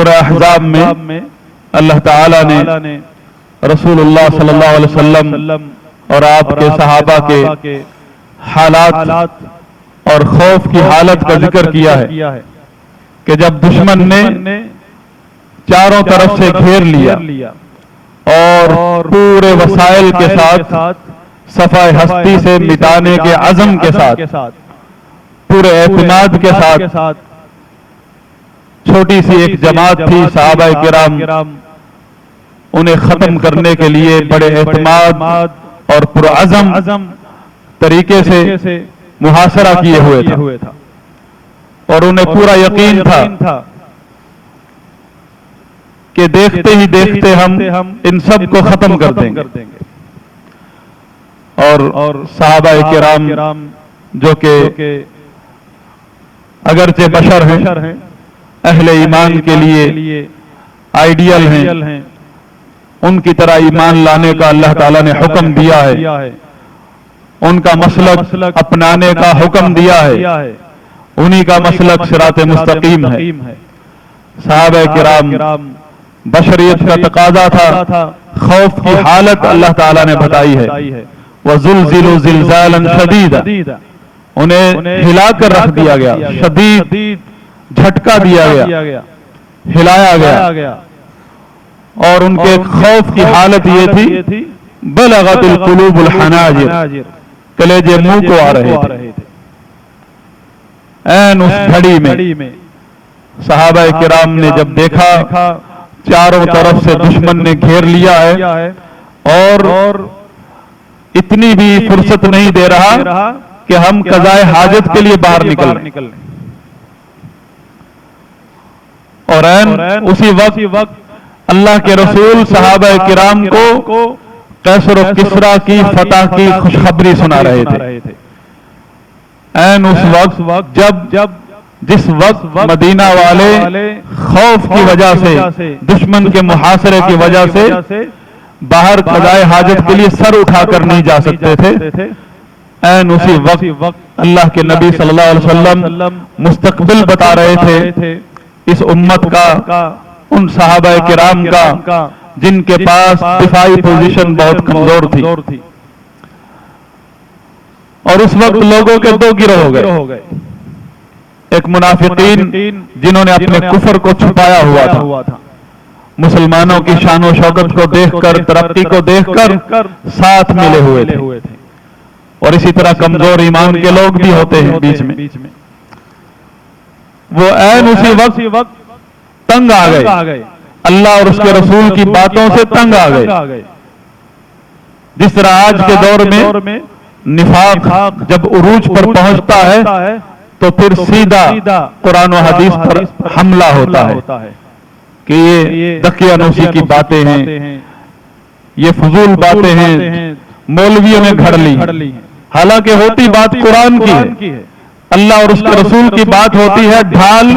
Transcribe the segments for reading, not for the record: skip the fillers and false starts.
سورہ احزاب میں اللہ تعالی نے رسول اللہ صلی اللہ علیہ وسلم اور آپ کے صحابہ کے حالات اور خوف کی حالت کا ذکر کیا ہے کہ جب دشمن نے چاروں طرف سے گھیر لیا اور پورے وسائل کے ساتھ صفائے ہستی سے مٹانے کے عزم کے ساتھ پورے اعتماد کے ساتھ چھوٹی سی ایک جماعت تھی صحابہ کرام انہیں ختم کرنے کے لیے بڑے اعتماد اور پرعزم طریقے سے محاصرہ کیے ہوئے تھا اور انہیں پورا یقین تھا کہ دیکھتے ہی دیکھتے ہم ان سب کو ختم کر دیں گے اور صحابہ کرام جو کہ اگرچہ بشر ہیں اہل ایمان کے لیے آئیڈیل ہیں ان کی طرح ایمان لانے کا اللہ تعالیٰ نے حکم دیا ہے ان کا مسلک اپنانے کا حکم دیا ہے انہی کا مسلک صراط مستقیم ہے صحابہ کرام بشریت کا تقاضا تھا خوف کی حالت اللہ تعالیٰ نے بتائی ہے وَزُلْزِلُوا زِلْزَالًا شَدِيدًا انہیں ہلا کر رکھ دیا گیا شدید جھٹکا دیا گیا ہلایا گیا اور ان کے خوف کی حالت یہ تھی بلغت القلوب الحناجر کلیجے منہ کو آ رہے تھے این اس گھڑی میں صحابہ کرام نے جب دیکھا چاروں طرف سے دشمن نے گھیر لیا ہے اور اتنی بھی فرصت نہیں دے رہا کہ ہم قضائے حاجت کے لیے باہر نکلیں اور اسی وقت اللہ کے رسول صحابہ کرام کو قیصر و کسریٰ کی فتح کی خوشخبری سنا رہے تھے این اس وقت جس وقت مدینہ والے خوف کی وجہ سے دشمن کے محاصرے کی وجہ سے باہر قضائے حاجت کے لیے سر اٹھا کر نہیں جا سکتے تھے این اسی وقت اللہ کے نبی صلی اللہ علیہ وسلم مستقبل بتا رہے تھے اس امت کا ان صحابہ کرام کا جن کے پاس دفاعی پوزیشن بہت کمزور تھی اور اس وقت لوگوں کے دو گروہ ہو گئے ایک منافقین جنہوں نے اپنے کفر کو چھپایا ہوا تھا مسلمانوں کی شان و شوکت کو دیکھ کر ترقی کو دیکھ کر ساتھ ملے ہوئے تھے اور اسی طرح کمزور ایمان کے لوگ بھی ہوتے ہیں بیچ میں وہ این اسی وقت تنگ آ گئے اللہ اور اس کے رسول کی باتوں سے تنگ آ گئے جس طرح آج کے دور میں نفاق جب عروج پر پہنچتا ہے تو پھر سیدھا قرآن و حدیث پر حملہ ہوتا ہے کہ یہ دقیانوسی کی باتیں ہیں یہ فضول باتیں ہیں مولویوں نے گھڑ لی حالانکہ ہوتی بات قرآن کی ہے اللہ اور اس کے رسول کی بات ہوتی ہے ڈھال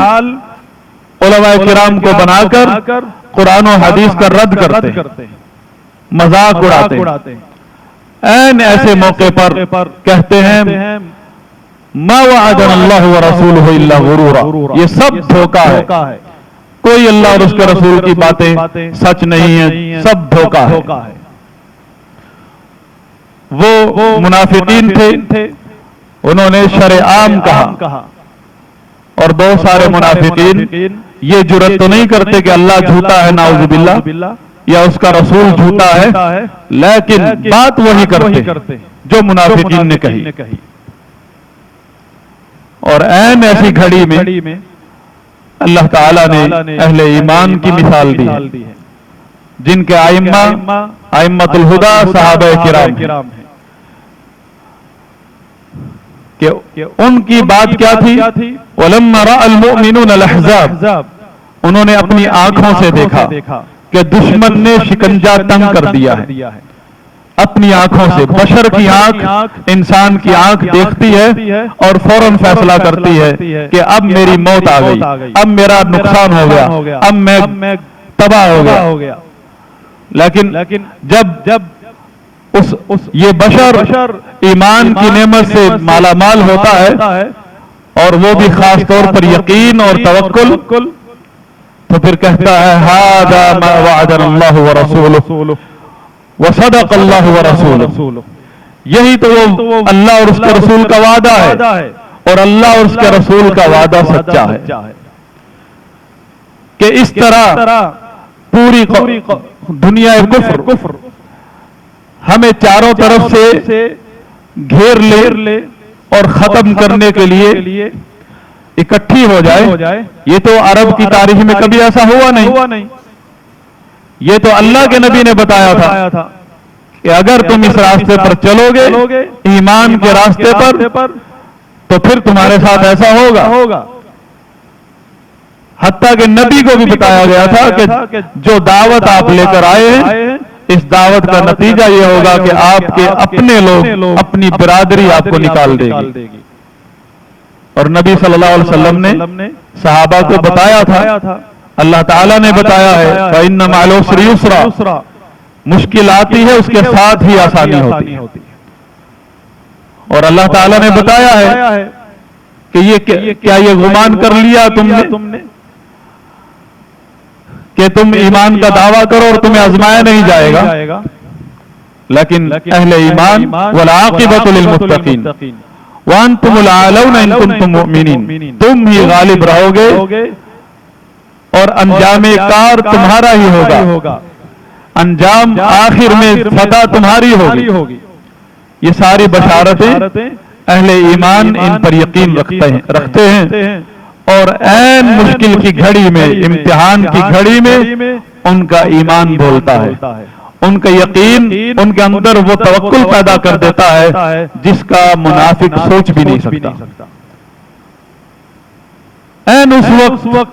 علماء کرام کو بنا کر قرآن و حدیث کا رد کرتے مذاق اڑاتے این ایسے موقع پر کہتے ہیں ما وعدنا اللہ ورسولہ الا غرورا یہ سب دھوکہ ہے کوئی اللہ اور اس کے رسول کی باتیں سچ نہیں ہیں سب دھوکہ ہے وہ منافقین تھے انہوں نے شرع عام کہا اور بہت سارے منافقین یہ جرات تو نہیں کرتے کہ اللہ جھوٹا ہے نعوذ باللہ یا اس کا رسول جھوٹا ہے لیکن بات وہی کرتے جو منافقین نے کہی اور این ایسی گھڑی میں اللہ تعالیٰ نے اہل ایمان کی مثال دی ہے جن کے ائمۃ الہدیٰ صحابہ کرام ہیں کہ ان کی بات کیا تھی وَلَمَّا رَأَى الْمُؤْمِنُونَ الْأَحْزَابَ انہوں نے اپنی آنکھوں سے دیکھا کہ دشمن نے شکنجہ تنگ کر دیا ہے اپنی آنکھوں سے بشر کی آنکھ انسان کی آنکھ دیکھتی ہے اور فوراً فیصلہ کرتی ہے کہ اب میری موت آ گئی اب میرا نقصان ہو گیا اب میں تباہ ہو گیا لیکن جب یہ بشر ایمان کی نعمت سے مالا مال ہوتا ہے اور وہ بھی خاص طور پر یقین اور توکل تو پھر کہتا ہے ھذا ما وعدنا اللہ ورسولہ وصدق اللہ ورسولہ، یہی تو وہ اللہ اور اس کے رسول کا وعدہ ہے اور اللہ اور اس کے رسول کا وعدہ سچا ہے کہ اس طرح پوری دنیا کفر ہمیں چاروں طرف سے گھیر لے اور ختم کرنے کے لیے اکٹھی ہو جائے. یہ تو عرب کی تاریخ میں کبھی ایسا ہوا نہیں. یہ تو اللہ کے نبی نے بتایا تھا کہ اگر تم اس راستے پر چلو گے ایمان کے راستے پر تو پھر تمہارے ساتھ ایسا ہوگا. حتیٰ کہ نبی کو بھی بتایا گیا تھا کہ جو دعوت آپ لے کر آئے ہیں اس دعوت کا نتیجہ یہ ہوگا کہ آپ کے اپنے لوگ اپنی برادری آپ کو نکال دے گی. اور نبی صلی اللہ علیہ وسلم نے صحابہ کو بتایا تھا، اللہ تعالیٰ نے بتایا ہے فَإِنَّ مَعَ الْعُسْرِ يُسْرًا، مشکل آتی ہے اس کے ساتھ ہی آسانی ہوتی ہے. اور اللہ تعالیٰ نے بتایا ہے کہ کیا یہ گمان کر لیا تم نے کہ تم ایمان کا دعویٰ کرو اور تمہیں آزمایا نہیں جائے گا، لیکن اہل ایمان والعاقبۃ للمتقین وانتم العالون ان کنتم مؤمنین، تم ہی غالب رہو گے اور انجام کار تمہارا ہی ہوگا، انجام آخر میں فتح تمہاری ہوگی. یہ ساری بشارتیں اہل ایمان ان پر یقین رکھتے ہیں اور عین مشکل کی گھڑی میں، امتحان کی گھڑی میں ان کا ایمان بولتا ہے. ان کا یقین ان کے اندر وہ توکل پیدا کر دیتا ہے جس کا منافق سوچ بھی نہیں سکتا. عین اس وقت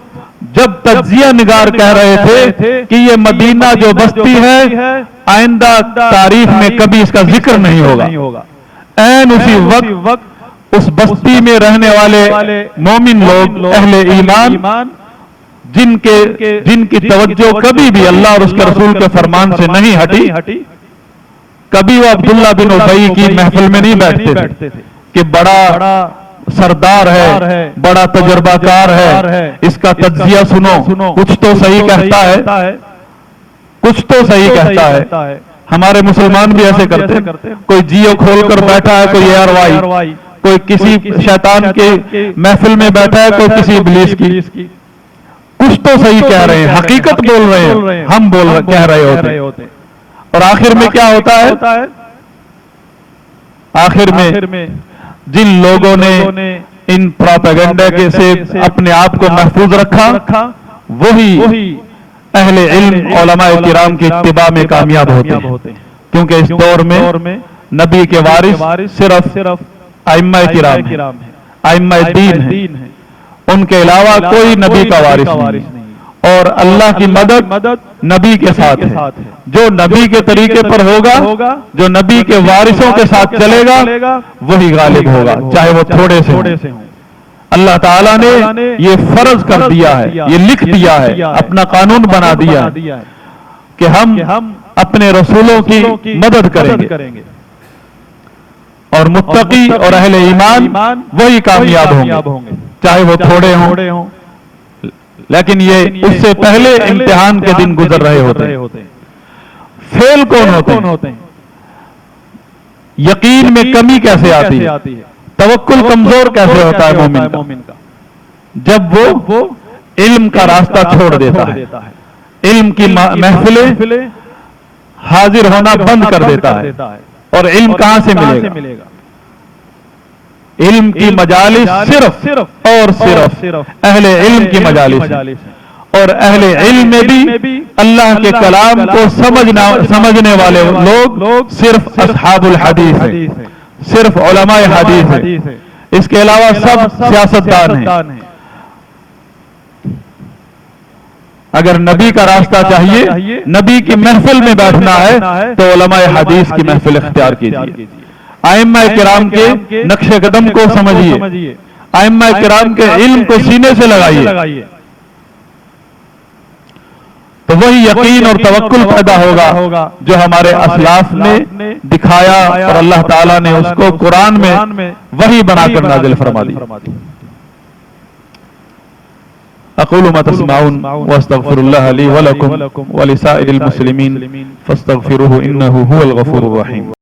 جب تجزیہ نگار کہہ رہے تھے کہ یہ مدینہ جو بستی ہے آئندہ تاریخ میں کبھی اس کا ذکر نہیں ہوگا، عین اسی وقت اس بستی میں رہنے والے مومن لوگ اہل ایمان جن کی توجہ کبھی بھی اللہ اور اس کے رسول کے فرمان سے نہیں ہٹی، کبھی وہ عبداللہ بن ابی کی محفل میں نہیں بیٹھتے تھے کہ بڑا سردار ہے، بڑا تجربہ کار ہے، اس کا تجزیہ سنو، کچھ تو صحیح کہتا ہے، کچھ تو صحیح کہتا ہے. ہمارے مسلمان بھی ایسے کرتے ہیں، کوئی جیو کھول کر بیٹھا ہے، کوئی ایئر وائی، کوئی کسی شیطان کے محفل میں بیٹھا ہے، کوئی کسی ابلیس کی. کچھ تو صحیح کہہ رہے ہیں، حقیقت بول رہے ہیں، ہم کہہ رہے ہوتے. اور آخر میں کیا ہوتا ہے؟ آخر میں جن لوگوں نے ان پروپیگنڈا کے سے اپنے آپ کو محفوظ رکھا وہی اہل علم علماء کرام کی اتباع میں کامیاب ہوتے ہیں. کیونکہ اس دور میں نبی کے وارث صرف ائمہ کرام ہیں، ائمہ دین ہیں، ان کے علاوہ کوئی نبی کا وارث نہیں. اور اللہ کی مدد نبی کے ساتھ ہے. جو نبی کے طریقے پر ہوگا، جو نبی کے وارثوں کے ساتھ چلے گا وہی غالب ہوگا، چاہے وہ تھوڑے سے ہوں. اللہ تعالیٰ نے یہ فرض کر دیا ہے، یہ لکھ دیا ہے، اپنا قانون بنا دیا ہے کہ ہم اپنے رسولوں کی مدد کریں گے اور متقی اور اہل ایمان وہی کامیاب ہوں گے، چاہے وہ تھوڑے ہوں. لیکن یہ اس سے پہلے امتحان کے دن گزر رہے ہوتے ہیں. فیل کون ہوتے ہیں؟ یقین میں کمی کیسے آتی ہے؟ توکل کمزور کیسے ہوتا ہے مومن کا؟ جب وہ علم کا راستہ چھوڑ دیتا ہے، علم کی محفلیں حاضر ہونا بند کر دیتا ہے. اور علم کہاں سے ملے گا؟ علم کی مجالس صرف اور صرف اہل علم کی مجالس ہیں. اور اہل علم میں بھی اللہ کے کلام کو سمجھنے والے لوگ صرف اصحاب الحدیث ہیں، صرف علماء حدیث ہیں. اس کے علاوہ سب سیاستدان ہیں. اگر نبی کا راستہ چاہیے، نبی کی محفل میں بیٹھنا ہے تو علماء حدیث کی محفل اختیار کیجیے. ائمہ کرام کے نقش قدم کو سمجھیے، ائمہ کرام کے علم کو سینے سے لگائیے، تو وہی یقین اور توکل پیدا ہوگا جو ہمارے اسلاف نے دکھایا اور اللہ تعالیٰ نے اس کو قرآن میں وحی بنا کر نازل فرما دی. اقول ما تسمعون واستغفر الله لي ولكم ولسائر المسلمين فاستغفروه انه هو الغفور الرحيم.